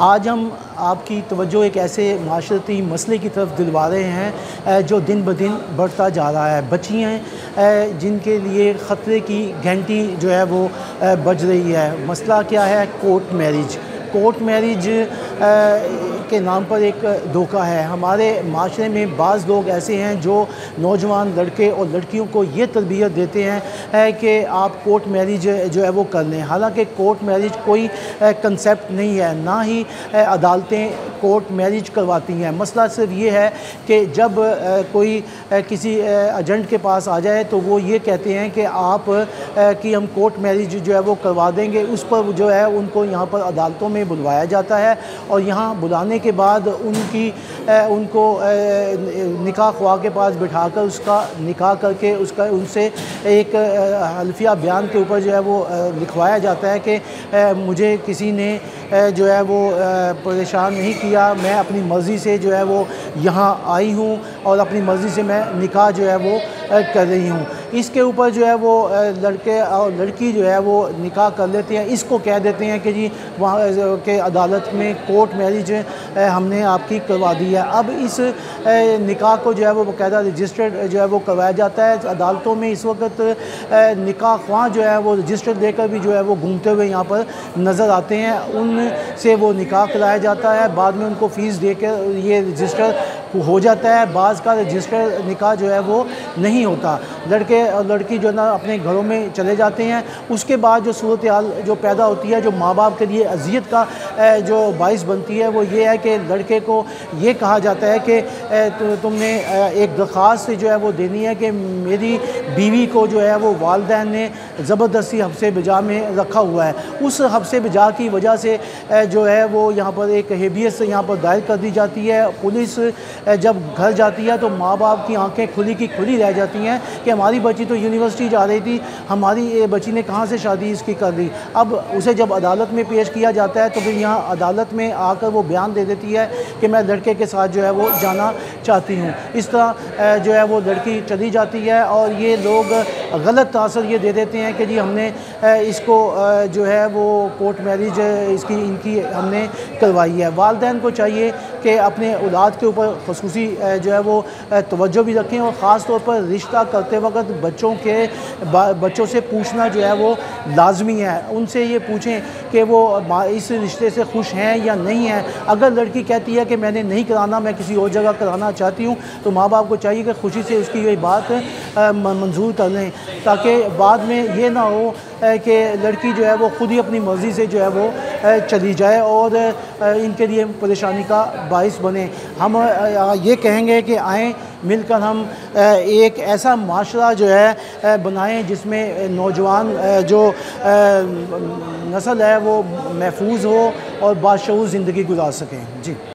आज हम आपकी तवज्जो एक ऐसे माशरती मसले की तरफ दिलवा रहे हैं जो दिन ब दिन बढ़ता जा रहा है। बच्चियाँ जिनके लिए ख़तरे की घंटी जो है वो बज रही है। मसला क्या है? Court marriage. कोर्ट मैरिज के नाम पर एक धोखा है। हमारे माशरे में बाज़ लोग ऐसे हैं जो नौजवान लड़के और लड़कियों को ये तरबियत देते हैं कि आप कोर्ट मैरिज जो है वो कर लें। हालांकि कोर्ट मैरिज कोई कंसेप्ट नहीं है, ना ही अदालतें कोर्ट मैरिज करवाती हैं। मसला सिर्फ ये है कि जब कोई किसी एजेंट के पास आ जाए तो वो ये कहते हैं कि आप कि हम कोर्ट मैरिज जो है वो करवा देंगे। उस पर जो है उनको यहाँ पर अदालतों में बुलवाया जाता है और यहाँ बुलाने के बाद उनको निकाह ख्वाह के पास बिठाकर उसका निकाह करके उसका उनसे एक हल्फिया बयान के ऊपर जो है वो लिखवाया जाता है कि मुझे किसी ने जो है वो परेशान नहीं किया, मैं अपनी मर्ज़ी से जो है वो यहाँ आई हूँ और अपनी मर्ज़ी से मैं निकाह जो है वो कर रही हूँ। इसके ऊपर जो है वो लड़के और लड़की जो है वो निकाह कर लेते हैं। इसको कह देते हैं कि जी वहाँ के अदालत में कोर्ट मैरिज हमने आपकी करवा दी है। अब इस निकाह को जो है वो बाकायदा रजिस्टर्ड जो है वो करवाया जाता है। अदालतों में इस वक्त निकाह ख्वाह जो है वो रजिस्टर्ड लेकर भी जो है वो घूमते हुए यहाँ पर नज़र आते हैं। उनसे वो निकाह कराया जाता है, बाद में उनको फ़ीस देकर ये रजिस्टर हो जाता है। बाज़ का रजिस्टर निकाह जो है वो नहीं होता। लड़के और लड़की जो ना अपने घरों में चले जाते हैं। उसके बाद जो सूरत हाल जो पैदा होती है, जो माँ बाप के लिए अज़ियत का जो बाइस बनती है, वो ये है कि लड़के को ये कहा जाता है कि तुमने एक दरख्वास्त जो है वो देनी है कि मेरी बीवी को जो है वो वालिदैन ने ज़बरदस्ती हफ्से बिजा में रखा हुआ है। उस हफ्से बिजा की वजह से जो है वो यहाँ पर एक हेबियस यहाँ पर दायर कर दी जाती है। पुलिस जब घर जाती है तो माँ बाप की आंखें खुली की खुली रह जाती हैं कि हमारी बच्ची तो यूनिवर्सिटी जा रही थी, हमारी बच्ची ने कहाँ से शादी इसकी कर ली। अब उसे जब अदालत में पेश किया जाता है तो फिर यहाँ अदालत में आकर वो बयान दे देती है कि मैं लड़के के साथ जो है वो जाना चाहती हूँ। इस तरह जो है वो लड़की चली जाती है और ये लोग गलत तासर ये दे देते हैं कि जी हमने इसको जो है वो कोर्ट मैरिज इनकी हमने करवाई है। वालिदैन को चाहिए कि अपने औलाद के ऊपर ख़ुसूसी जो है वो तवज्जो भी रखें और ख़ास तौर पर रिश्ता करते वक्त बच्चों से पूछना जो है वो लाजमी है। उनसे ये पूछें कि वो इस रिश्ते से खुश हैं या नहीं हैं। अगर लड़की कहती है कि मैंने नहीं कराना, मैं किसी और जगह कराना चाहती हूँ, तो माँ बाप को चाहिए कि खुशी से उसकी ये बात मंजूर कर लें, ताकि बाद में ये ना हो कि लड़की जो है वो ख़ुद ही अपनी मर्ज़ी से जो है वो चली जाए और इनके लिए परेशानी का बाइस बने। हम ये कहेंगे कि आएँ मिलकर हम एक ऐसा माशरा जो है बनाएं जिसमें नौजवान जो नस्ल है वो महफूज हो और बाशऊर ज़िंदगी गुजार सकें। जी।